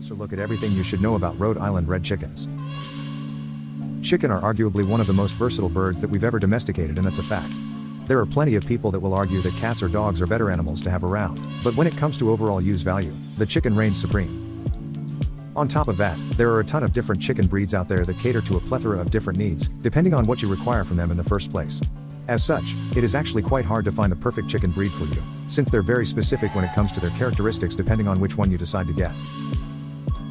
closer look at everything you should know about Rhode Island red chickens. Chicken are arguably one of the most versatile birds that we've ever domesticated, and that's a fact. There are plenty of people that will argue that cats or dogs are better animals to have around, but when it comes to overall use value, the chicken reigns supreme. On top of that, there are a ton of different chicken breeds out there that cater to a plethora of different needs, depending on what you require from them in the first place. As such, it is actually quite hard to find the perfect chicken breed for you, since they're very specific when it comes to their characteristics depending on which one you decide to get.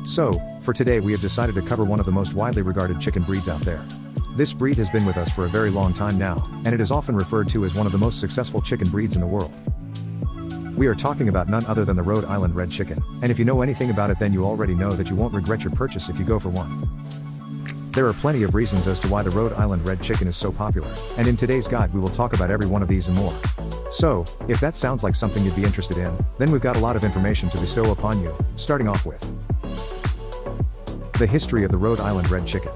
So, for today we have decided to cover one of the most widely regarded chicken breeds out there. This breed has been with us for a very long time now, and it is often referred to as one of the most successful chicken breeds in the world. We are talking about none other than the Rhode Island red chicken, and if you know anything about it then you already know that you won't regret your purchase if you go for one. There are plenty of reasons as to why the Rhode Island red chicken is so popular, and in today's guide we will talk about every one of these and more. So, if that sounds like something you'd be interested in, then we've got a lot of information to bestow upon you, starting off with the history of the Rhode Island red chicken.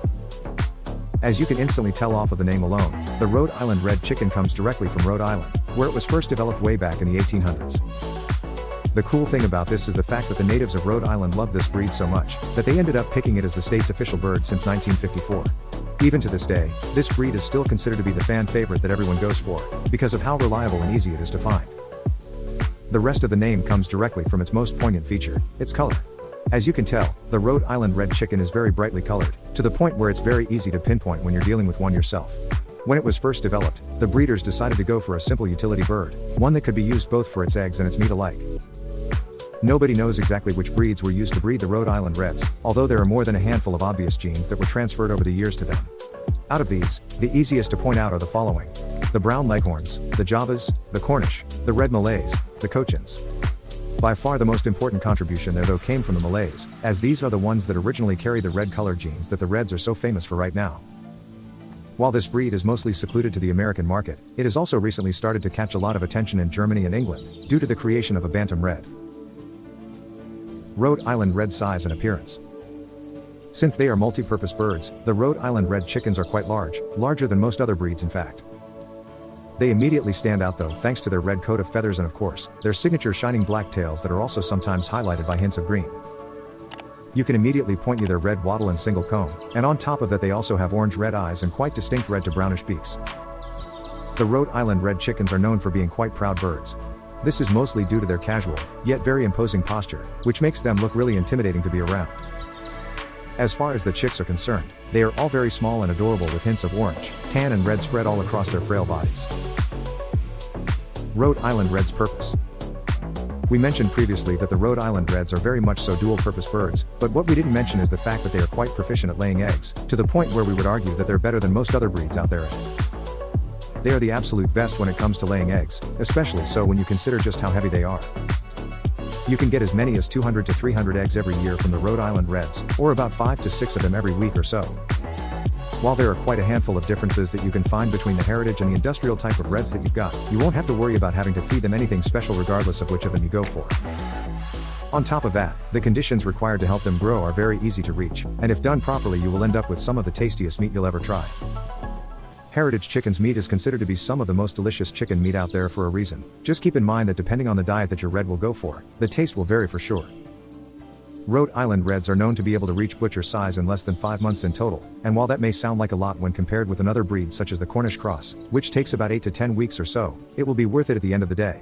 As you can instantly tell off of the name alone, the Rhode Island red chicken comes directly from Rhode Island, where it was first developed way back in the 1800s. The cool thing about this is the fact that the natives of Rhode Island loved this breed so much, that they ended up picking it as the state's official bird since 1954. Even to this day, this breed is still considered to be the fan favorite that everyone goes for, because of how reliable and easy it is to find. The rest of the name comes directly from its most poignant feature, its color. As you can tell, the Rhode Island red chicken is very brightly colored, to the point where it's very easy to pinpoint when you're dealing with one yourself. When it was first developed, the breeders decided to go for a simple utility bird, one that could be used both for its eggs and its meat alike. Nobody knows exactly which breeds were used to breed the Rhode Island Reds, although there are more than a handful of obvious genes that were transferred over the years to them. Out of these, the easiest to point out are the following: the brown leghorns, the Javas, the Cornish, the red Malays, the Cochins. By far the most important contribution there though came from the Malays, as these are the ones that originally carry the red color genes that the Reds are so famous for right now. While this breed is mostly secluded to the American market, it has also recently started to catch a lot of attention in Germany and England, due to the creation of a Bantam Red. Rhode Island Red size and appearance. Since they are multi-purpose birds, the Rhode Island Red chickens are quite large, larger than most other breeds in fact. They immediately stand out though thanks to their red coat of feathers and of course, their signature shining black tails that are also sometimes highlighted by hints of green. You can immediately point to their red wattle and single comb, and on top of that they also have orange-red eyes and quite distinct red to brownish beaks. The Rhode Island Red chickens are known for being quite proud birds. This is mostly due to their casual, yet very imposing posture, which makes them look really intimidating to be around. As far as the chicks are concerned, they are all very small and adorable with hints of orange, tan and red spread all across their frail bodies. Rhode Island Red's purpose. We mentioned previously that the Rhode Island Reds are very much so dual-purpose birds, but what we didn't mention is the fact that they are quite proficient at laying eggs, to the point where we would argue that they're better than most other breeds out there at it. They are the absolute best when it comes to laying eggs, especially so when you consider just how heavy they are. You can get as many as 200 to 300 eggs every year from the Rhode Island Reds, or about 5 to 6 of them every week or so. While there are quite a handful of differences that you can find between the heritage and the industrial type of Reds that you've got, you won't have to worry about having to feed them anything special regardless of which of them you go for. On top of that, the conditions required to help them grow are very easy to reach, and if done properly you will end up with some of the tastiest meat you'll ever try. Heritage chicken's meat is considered to be some of the most delicious chicken meat out there for a reason. Just keep in mind that depending on the diet that your Red will go for, the taste will vary for sure. Rhode Island Reds are known to be able to reach butcher size in less than 5 months in total, and while that may sound like a lot when compared with another breed such as the Cornish Cross, which takes about 8 to 10 weeks or so, it will be worth it at the end of the day.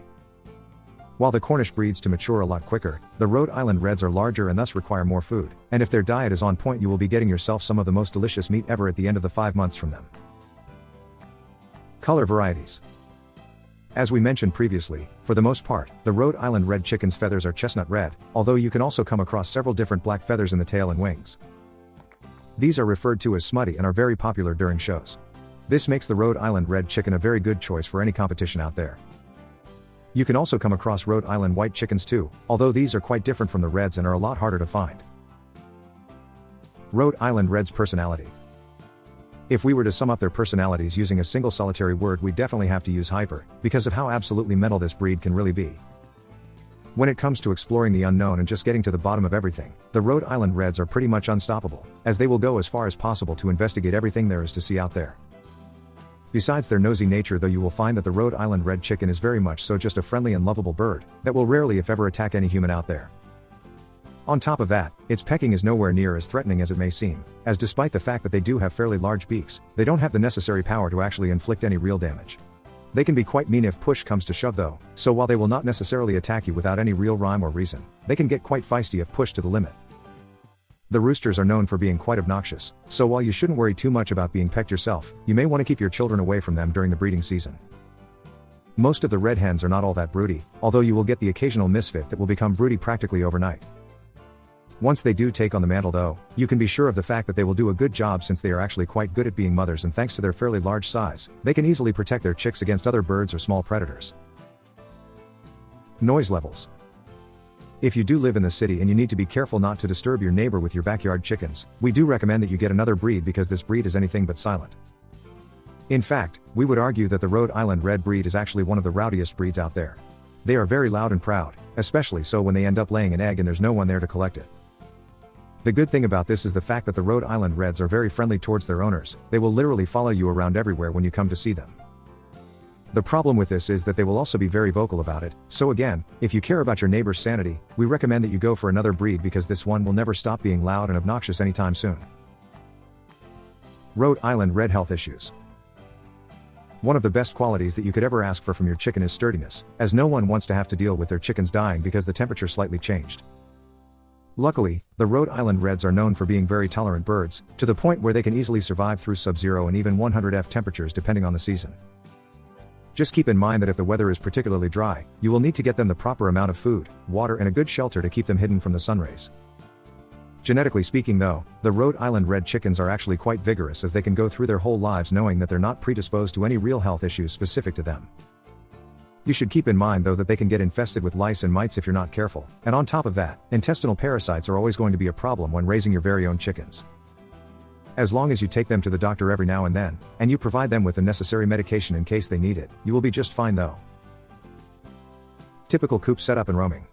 While the Cornish breeds to mature a lot quicker, the Rhode Island Reds are larger and thus require more food, and if their diet is on point you will be getting yourself some of the most delicious meat ever at the end of the 5 months from them. Color varieties. As we mentioned previously, for the most part, the Rhode Island Red chicken's feathers are chestnut red, although you can also come across several different black feathers in the tail and wings. These are referred to as smutty and are very popular during shows. This makes the Rhode Island Red chicken a very good choice for any competition out there. You can also come across Rhode Island white chickens too, although these are quite different from the Reds and are a lot harder to find. Rhode Island Red's personality. If we were to sum up their personalities using a single solitary word, we'd definitely have to use hyper, because of how absolutely mental this breed can really be. When it comes to exploring the unknown and just getting to the bottom of everything, the Rhode Island Reds are pretty much unstoppable, as they will go as far as possible to investigate everything there is to see out there. Besides their nosy nature though, you will find that the Rhode Island Red chicken is very much so just a friendly and lovable bird, that will rarely if ever attack any human out there. On top of that, its pecking is nowhere near as threatening as it may seem, as despite the fact that they do have fairly large beaks, they don't have the necessary power to actually inflict any real damage. They can be quite mean if push comes to shove though, so while they will not necessarily attack you without any real rhyme or reason, they can get quite feisty if pushed to the limit. The roosters are known for being quite obnoxious, so while you shouldn't worry too much about being pecked yourself, you may want to keep your children away from them during the breeding season. Most of the red hens are not all that broody, although you will get the occasional misfit that will become broody practically overnight. Once they do take on the mantle though, you can be sure of the fact that they will do a good job since they are actually quite good at being mothers, and thanks to their fairly large size, they can easily protect their chicks against other birds or small predators. Noise levels. If you do live in the city and you need to be careful not to disturb your neighbor with your backyard chickens, we do recommend that you get another breed because this breed is anything but silent. In fact, we would argue that the Rhode Island Red breed is actually one of the rowdiest breeds out there. They are very loud and proud, especially so when they end up laying an egg and there's no one there to collect it. The good thing about this is the fact that the Rhode Island Reds are very friendly towards their owners. They will literally follow you around everywhere when you come to see them. The problem with this is that they will also be very vocal about it, so again, if you care about your neighbor's sanity, we recommend that you go for another breed because this one will never stop being loud and obnoxious anytime soon. Rhode Island Red health issues. One of the best qualities that you could ever ask for from your chicken is sturdiness, as no one wants to have to deal with their chickens dying because the temperature slightly changed. Luckily, the Rhode Island Reds are known for being very tolerant birds, to the point where they can easily survive through sub-zero and even 100°F temperatures depending on the season. Just keep in mind that if the weather is particularly dry, you will need to get them the proper amount of food, water and a good shelter to keep them hidden from the sun rays. Genetically speaking though, the Rhode Island Red chickens are actually quite vigorous, as they can go through their whole lives knowing that they're not predisposed to any real health issues specific to them. You should keep in mind though that they can get infested with lice and mites if you're not careful, and on top of that, intestinal parasites are always going to be a problem when raising your very own chickens. As long as you take them to the doctor every now and then, and you provide them with the necessary medication in case they need it, you will be just fine though. Typical coop setup and roaming.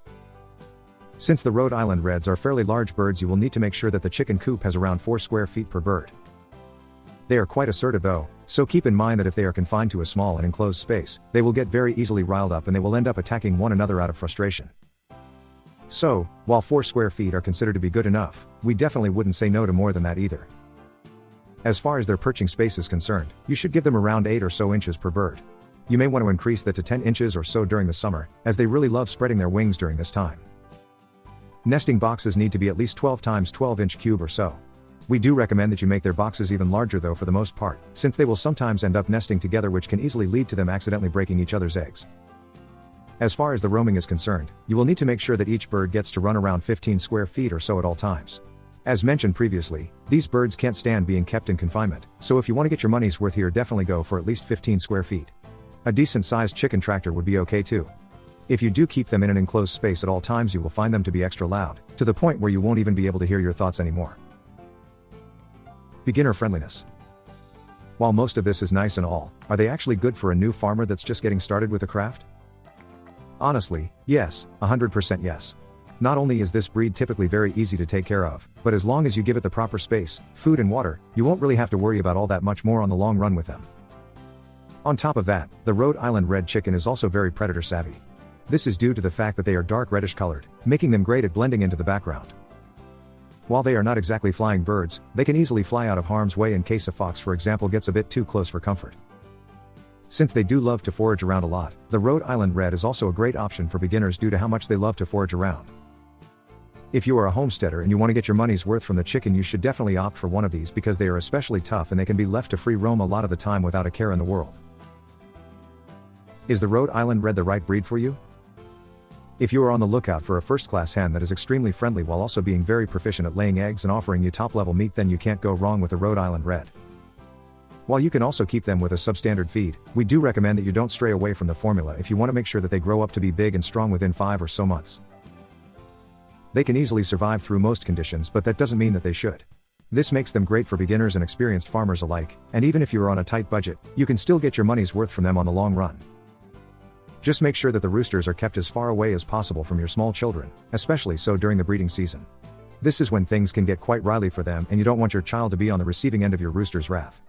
Since the Rhode Island Reds are fairly large birds, you will need to make sure that the chicken coop has around 4 square feet per bird. They are quite assertive though, so keep in mind that if they are confined to a small and enclosed space, they will get very easily riled up and they will end up attacking one another out of frustration. So, while 4 square feet are considered to be good enough, we definitely wouldn't say no to more than that either. As far as their perching space is concerned, you should give them around 8 or so inches per bird. You may want to increase that to 10 inches or so during the summer, as they really love spreading their wings during this time. Nesting boxes need to be at least 12 times 12-inch cube or so. We do recommend that you make their boxes even larger though for the most part, since they will sometimes end up nesting together, which can easily lead to them accidentally breaking each other's eggs. As far as the roaming is concerned, you will need to make sure that each bird gets to run around 15 square feet or so at all times. As mentioned previously, these birds can't stand being kept in confinement, so if you want to get your money's worth here, definitely go for at least 15 square feet. A decent sized chicken tractor would be okay too. If you do keep them in an enclosed space at all times, you will find them to be extra loud, to the point where you won't even be able to hear your thoughts anymore. Beginner friendliness. While most of this is nice and all, are they actually good for a new farmer that's just getting started with the craft? Honestly, yes, 100% yes. Not only is this breed typically very easy to take care of, but as long as you give it the proper space, food and water, you won't really have to worry about all that much more on the long run with them. On top of that, the Rhode Island Red chicken is also very predator savvy. This is due to the fact that they are dark reddish colored, making them great at blending into the background. While they are not exactly flying birds, they can easily fly out of harm's way in case a fox, for example, gets a bit too close for comfort. Since they do love to forage around a lot, the Rhode Island Red is also a great option for beginners due to how much they love to forage around. If you are a homesteader and you want to get your money's worth from the chicken, you should definitely opt for one of these because they are especially tough and they can be left to free roam a lot of the time without a care in the world. Is the Rhode Island Red the right breed for you? If you are on the lookout for a first-class hen that is extremely friendly while also being very proficient at laying eggs and offering you top-level meat, then you can't go wrong with the Rhode Island Red. While you can also keep them with a substandard feed, we do recommend that you don't stray away from the formula if you want to make sure that they grow up to be big and strong within 5 or so months. They can easily survive through most conditions, but that doesn't mean that they should. This makes them great for beginners and experienced farmers alike, and even if you are on a tight budget, you can still get your money's worth from them on the long run. Just make sure that the roosters are kept as far away as possible from your small children, especially so during the breeding season. This is when things can get quite riley for them and you don't want your child to be on the receiving end of your rooster's wrath.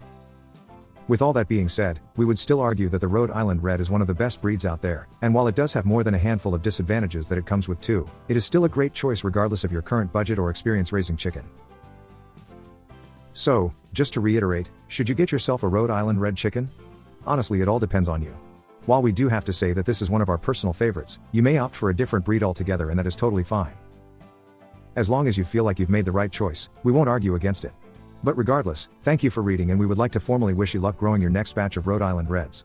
With all that being said, we would still argue that the Rhode Island Red is one of the best breeds out there, and while it does have more than a handful of disadvantages that it comes with too, it is still a great choice regardless of your current budget or experience raising chicken. So, just to reiterate, should you get yourself a Rhode Island Red chicken? Honestly, it all depends on you. While we do have to say that this is one of our personal favorites, you may opt for a different breed altogether, and that is totally fine. As long as you feel like you've made the right choice, we won't argue against it. But regardless, thank you for reading, and we would like to formally wish you luck growing your next batch of Rhode Island Reds.